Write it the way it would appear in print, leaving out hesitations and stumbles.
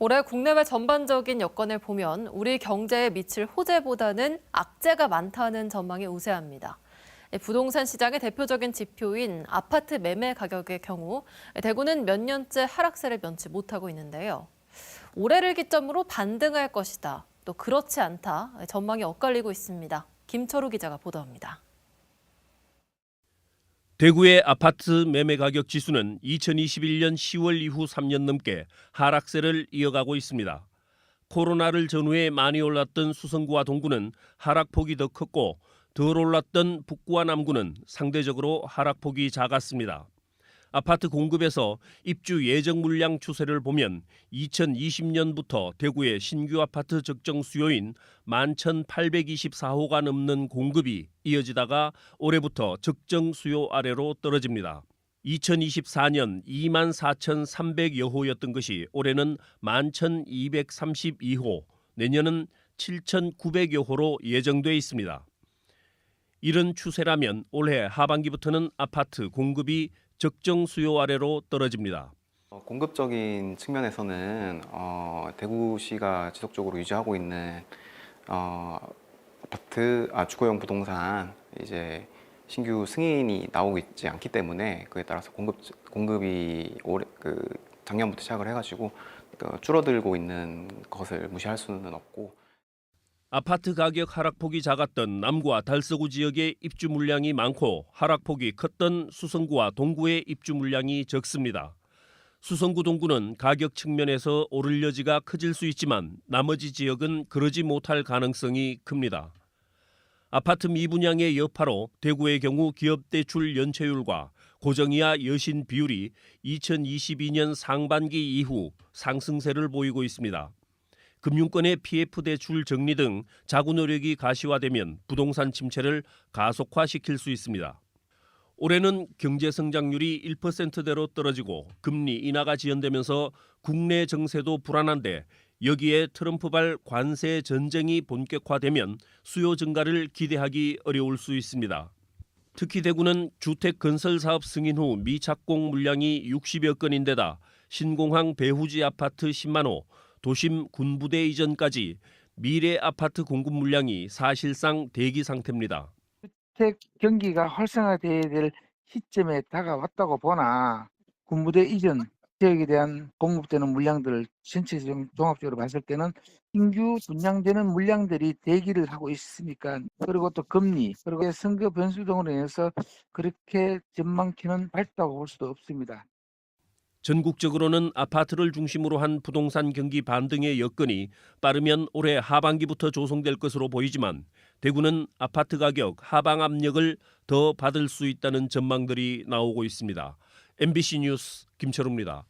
올해 국내외 전반적인 여건을 보면 우리 경제에 미칠 호재보다는 악재가 많다는 전망이 우세합니다. 부동산 시장의 대표적인 지표인 아파트 매매 가격의 경우 대구는 몇 년째 하락세를 면치 못하고 있는데요. 올해를 기점으로 반등할 것이다. 또 그렇지 않다. 전망이 엇갈리고 있습니다. 김철우 기자가 보도합니다. 대구의 아파트 매매 가격 지수는 2021년 10월 이후 3년 넘게 하락세를 이어가고 있습니다. 코로나를 전후에 많이 올랐던 수성구와 동구는 하락폭이 더 컸고 덜 올랐던 북구와 남구는 상대적으로 하락폭이 작았습니다. 아파트 공급에서 입주 예정 물량 추세를 보면 2020년부터 대구의 신규 아파트 적정 수요인 11,824호가 넘는 공급이 이어지다가 올해부터 적정 수요 아래로 떨어집니다. 2024년 24,300여 호였던 것이 올해는 11,232호, 내년은 7,900여 호로 예정돼 있습니다. 이런 추세라면 올해 하반기부터는 아파트 공급이 적정 수요 아래로 떨어집니다. 공급적인 측면에서는 대구시가 지속적으로 유지하고 있는 주거용 부동산 이제 신규 승인이 나오고 있지 않기 때문에 그에 따라서 공급이 작년부터 시작을 해가지고 줄어들고 있는 것을 무시할 수는 없고. 아파트 가격 하락폭이 작았던 남구와 달서구 지역의 입주 물량이 많고 하락폭이 컸던 수성구와 동구의 입주 물량이 적습니다. 수성구 동구는 가격 측면에서 오를 여지가 커질 수 있지만 나머지 지역은 그러지 못할 가능성이 큽니다. 아파트 미분양의 여파로 대구의 경우 기업대출 연체율과 고정이하 여신 비율이 2022년 상반기 이후 상승세를 보이고 있습니다. 금융권의 PF 대출 정리 등 자구 노력이 가시화되면 부동산 침체를 가속화시킬 수 있습니다. 올해는 경제 성장률이 1%대로 떨어지고 금리 인하가 지연되면서 국내 정세도 불안한데 여기에 트럼프발 관세 전쟁이 본격화되면 수요 증가를 기대하기 어려울 수 있습니다. 특히 대구는 주택 건설 사업 승인 후 미착공 물량이 60여 건인데다 신공항 배후지 아파트 10만 호, 도심 군부대 이전까지 미래 아파트 공급 물량이 사실상 대기 상태입니다. 주택 경기가 활성화돼야 될 시점에 다가왔다고 보나 군부대 이전 지역에 대한 공급되는 물량들을 전체적으로 종합적으로 봤을 때는 신규 분양되는 물량들이 대기를 하고 있으니까, 그리고 또 금리 그리고 선거 변수 등으로 인해서 그렇게 전망치는 밝다고 볼 수도 없습니다. 전국적으로는 아파트를 중심으로 한 부동산 경기 반등의 여건이 빠르면 올해 하반기부터 조성될 것으로 보이지만 대구는 아파트 가격 하방 압력을 더 받을 수 있다는 전망들이 나오고 있습니다. MBC 뉴스 김철우입니다.